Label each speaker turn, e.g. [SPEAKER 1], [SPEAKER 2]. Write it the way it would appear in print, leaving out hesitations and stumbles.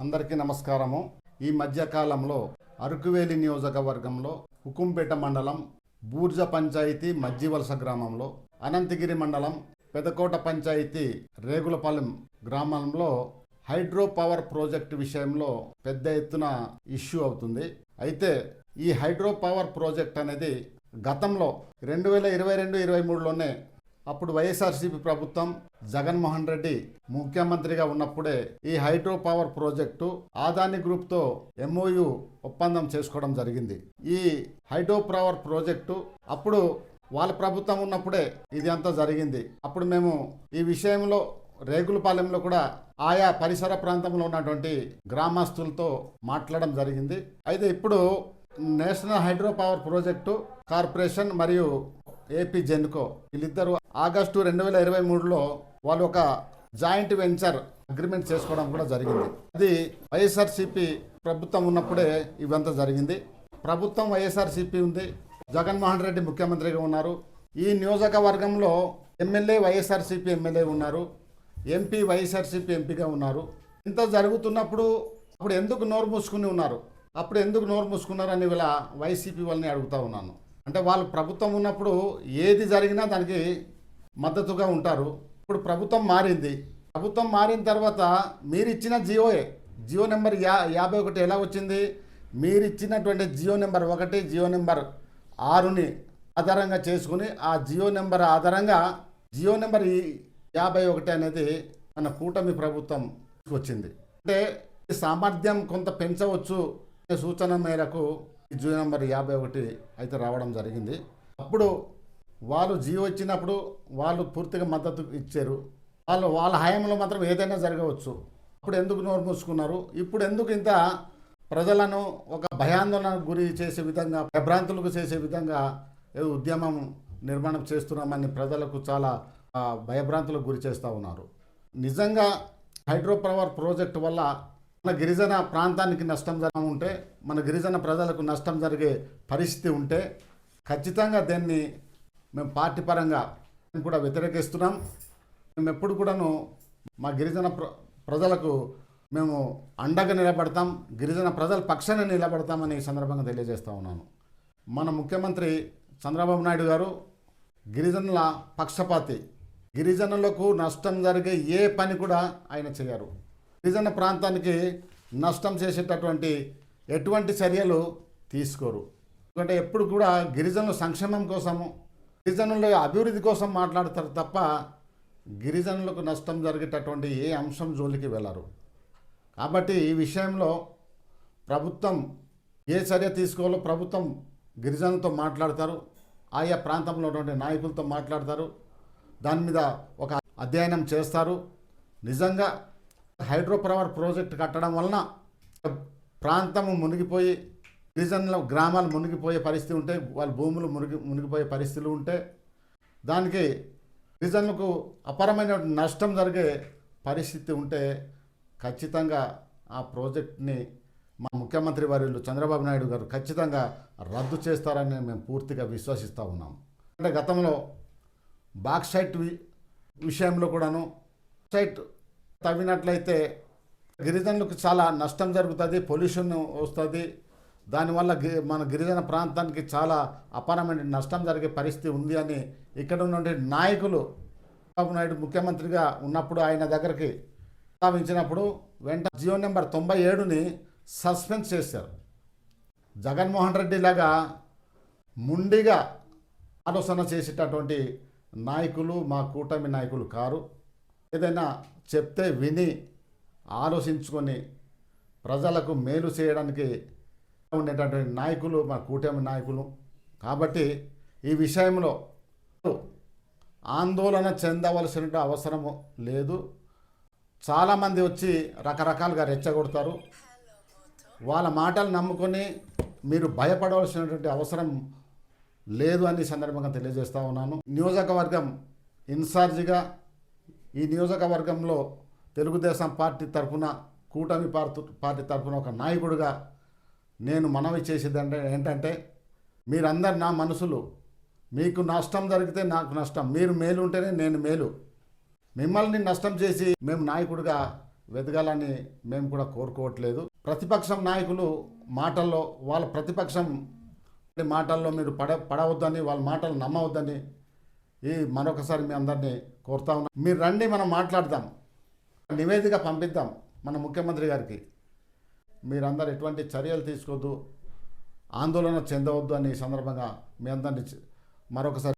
[SPEAKER 1] అందరికీ నమస్కారము. ఈ మధ్యకాలంలో అరకువేలి నియోజకవర్గంలో హుకుంపేట మండలం బూర్జ పంచాయతీ మజ్జివలస గ్రామంలో, అనంతగిరి మండలం పెదకోట పంచాయతీ రేగులపాలెం గ్రామంలో హైడ్రో పవర్ ప్రాజెక్టు విషయంలో పెద్ద ఎత్తున ఇష్యూ అవుతుంది. అయితే ఈ హైడ్రో పవర్ ప్రాజెక్ట్ అనేది గతంలో 2022-23లోనే అప్పుడు వైఎస్ఆర్సీపీ ప్రభుత్వం జగన్మోహన్ రెడ్డి ముఖ్యమంత్రిగా ఉన్నప్పుడే ఈ హైడ్రో పవర్ ప్రాజెక్టు ఆదాని గ్రూప్తో MOU ఒప్పందం చేసుకోవడం జరిగింది. ఈ హైడ్రో పవర్ ప్రాజెక్టు అప్పుడు వాళ్ళ ప్రభుత్వం ఉన్నప్పుడే ఇది అంతా జరిగింది. అప్పుడు మేము ఈ విషయంలో రేగులపాలెంలో కూడా ఆయా పరిసర ప్రాంతంలో ఉన్నటువంటి గ్రామస్తులతో మాట్లాడడం జరిగింది. అయితే ఇప్పుడు national hydro power project corporation మరియు ఏపీ జెన్కో వీళ్ళిద్దరూ ఆగస్టు 2023లో వాళ్ళు ఒక జాయింట్ వెంచర్ అగ్రిమెంట్ చేసుకోవడం కూడా జరిగింది. అది వైఎస్ఆర్సీపీ ప్రభుత్వం ఉన్నప్పుడే ఇవంతా జరిగింది. ప్రభుత్వం వైఎస్ఆర్సీపీ ఉంది, జగన్మోహన్ రెడ్డి ముఖ్యమంత్రిగా ఉన్నారు. ఈ నియోజకవర్గంలో ఎమ్మెల్యే వైఎస్ఆర్సీపీ ఎమ్మెల్యే ఉన్నారు, ఎంపీ వైఎస్ఆర్సీపీ ఎంపీగా ఉన్నారు. ఇంత జరుగుతున్నప్పుడు అప్పుడు ఎందుకు నోరు మూసుకుని ఉన్నారు, అప్పుడు ఎందుకు నోరు మూసుకున్నారు అని వీళ్ళ వైసీపీ వాళ్ళని అడుగుతా ఉన్నాను. అంటే వాళ్ళు ప్రభుత్వం ఉన్నప్పుడు ఏది జరిగినా దానికి మద్దతుగా ఉంటారు. ఇప్పుడు ప్రభుత్వం మారింది. ప్రభుత్వం మారిన తర్వాత మీరు ఇచ్చిన జియో నెంబర్ 51 ఎలా వచ్చింది? మీరు ఇచ్చినటువంటి జియో నెంబర్ 1, జియో నెంబర్ 6ని ఆధారంగా చేసుకుని ఆ జియో నెంబర్ ఆధారంగా జియో నెంబర్ 51 అనేది మన కూటమి ప్రభుత్వం వచ్చింది. అంటే సామర్థ్యం కొంత పెంచవచ్చు అనే సూచన మేరకు జియో నెంబర్ 51 అయితే రావడం జరిగింది. అప్పుడు వాళ్ళు జియో ఇచ్చినప్పుడు వాళ్ళు పూర్తిగా మద్దతు ఇచ్చారు. వాళ్ళ హయాంలో మాత్రం ఏదైనా జరగవచ్చు. అప్పుడు ఎందుకు నోరు మూసుకున్నారు? ఇప్పుడు ఎందుకు ఇంత ప్రజలను ఒక భయాందోళనకు గురి చేసే విధంగా, భయభ్రాంతులకు చేసే విధంగా ఏదో ఉద్యమం నిర్మాణం చేస్తున్నామని ప్రజలకు చాలా భయభ్రాంతులకు గురి చేస్తూ ఉన్నారు. నిజంగా హైడ్రో పవర్ ప్రాజెక్టు వల్ల మన గిరిజన ప్రాంతానికి నష్టం జరగ ఉంటే, మన గిరిజన ప్రజలకు నష్టం జరిగే పరిస్థితి ఉంటే ఖచ్చితంగా దీన్ని మేము పార్టీ పరంగా కూడా వ్యతిరేకిస్తున్నాం. మేము ఎప్పుడు కూడాను మా గిరిజన ప్రజలకు మేము అండగా నిలబడతాం, గిరిజన ప్రజల పక్షాన నిలబడతామని ఈ సందర్భంగా తెలియజేస్తూ ఉన్నాను. మన ముఖ్యమంత్రి చంద్రబాబు నాయుడు గారు గిరిజనుల పక్షపాతి. గిరిజనులకు నష్టం జరిగే ఏ పని కూడా ఆయన చేయరు. గిరిజన ప్రాంతానికి నష్టం చేసేటటువంటి ఎటువంటి చర్యలు తీసుకోరు. ఎందుకంటే ఎప్పుడు కూడా గిరిజనుల సంక్షేమం కోసము, గిరిజనుల అభివృద్ధి కోసం మాట్లాడతారు తప్ప గిరిజనులకు నష్టం జరిగేటటువంటి ఏ అంశం జోలికి వెళ్ళరు. కాబట్టి ఈ విషయంలో ప్రభుత్వం ఏ చర్య తీసుకోవాలో ప్రభుత్వం గిరిజనులతో మాట్లాడతారు, ఆయా ప్రాంతంలో ఉన్నటువంటి నాయకులతో మాట్లాడతారు, దాని మీద ఒక అధ్యయనం చేస్తారు. నిజంగా హైడ్రో పవర్ ప్రాజెక్ట్ కట్టడం వలన ప్రాంతము మునిగిపోయి, గిరిజనుల గ్రామాలు మునిగిపోయే పరిస్థితి ఉంటే, వాళ్ళ భూములు మునిగిపోయే పరిస్థితులు ఉంటే, దానికి గిరిజనులకు అపారమైన నష్టం జరిగే పరిస్థితి ఉంటే ఖచ్చితంగా ఆ ప్రాజెక్ట్ని మా ముఖ్యమంత్రి వర్యులు చంద్రబాబు నాయుడు గారు ఖచ్చితంగా రద్దు చేస్తారని మేము పూర్తిగా విశ్వసిస్తూ ఉన్నాం. అంటే గతంలో బాక్సైట్ విషయంలో కూడాను సైట్ తవ్వినట్లయితే గిరిజనులకు చాలా నష్టం జరుగుతుంది, పొల్యూషన్ వస్తుంది. దానివల్ల మన గిరిజన ప్రాంతానికి చాలా అపారమైన నష్టం జరిగే పరిస్థితి ఉంది అని ఇక్కడ ఉన్నటువంటి నాయకులు చంద్రబాబు నాయుడు ముఖ్యమంత్రిగా ఉన్నప్పుడు ఆయన దగ్గరికి ప్రస్తావించినప్పుడు వెంటనే జియో నెంబర్ 97ని సస్పెండ్ చేశారు. జగన్మోహన్ రెడ్డి లాగా ముండిగా ఆలోచన చేసేటటువంటి నాయకులు మా కూటమి నాయకులు కారు. ఏదైనా చెప్తే విని ఆలోచించుకొని ప్రజలకు మేలు చేయడానికి ఉండేటటువంటి నాయకులు మా కూటమి నాయకులు. కాబట్టి ఈ విషయంలో ఆందోళన చెందవలసిన అవసరము లేదు. చాలామంది వచ్చి రకరకాలుగా రెచ్చగొడతారు. వాళ్ళ మాటలు నమ్ముకొని మీరు భయపడవలసినటువంటి అవసరం లేదు అని సందర్భంగా తెలియజేస్తూ ఉన్నాను. నియోజకవర్గం ఇన్ఛార్జిగా ఈ నియోజకవర్గంలో తెలుగుదేశం పార్టీ తరఫున, కూటమి పార్టీ తరఫున ఒక నాయకుడిగా నేను మనవి చేసేది ఏంటంటే, మీరందరు నా మనసులు, మీకు నష్టం జరిగితే నాకు నష్టం, మీరు మేలు ఉంటేనే నేను మేలు. మిమ్మల్ని నష్టం చేసి మేము నాయకుడిగా వెతకాలని మేము కూడా కోరుకోవట్లేదు. ప్రతిపక్షం నాయకులు మాటల్లో వాళ్ళ ప్రతిపక్షం మాటల్లో మీరు పడవద్దని, వాళ్ళ మాటలు నమ్మవద్దని మరొకసారి మీ అందరినీ కోరుతా ఉన్నాం. మీరు రండి, మనం మాట్లాడదాం, నివేదిక పంపిద్దాం మన ముఖ్యమంత్రి గారికి. మీరందరూ ఎటువంటి చర్యలు తీసుకోవద్దు, ఆందోళన చెందవద్దు అని ఈ సందర్భంగా మీ అందరినీ మరొకసారి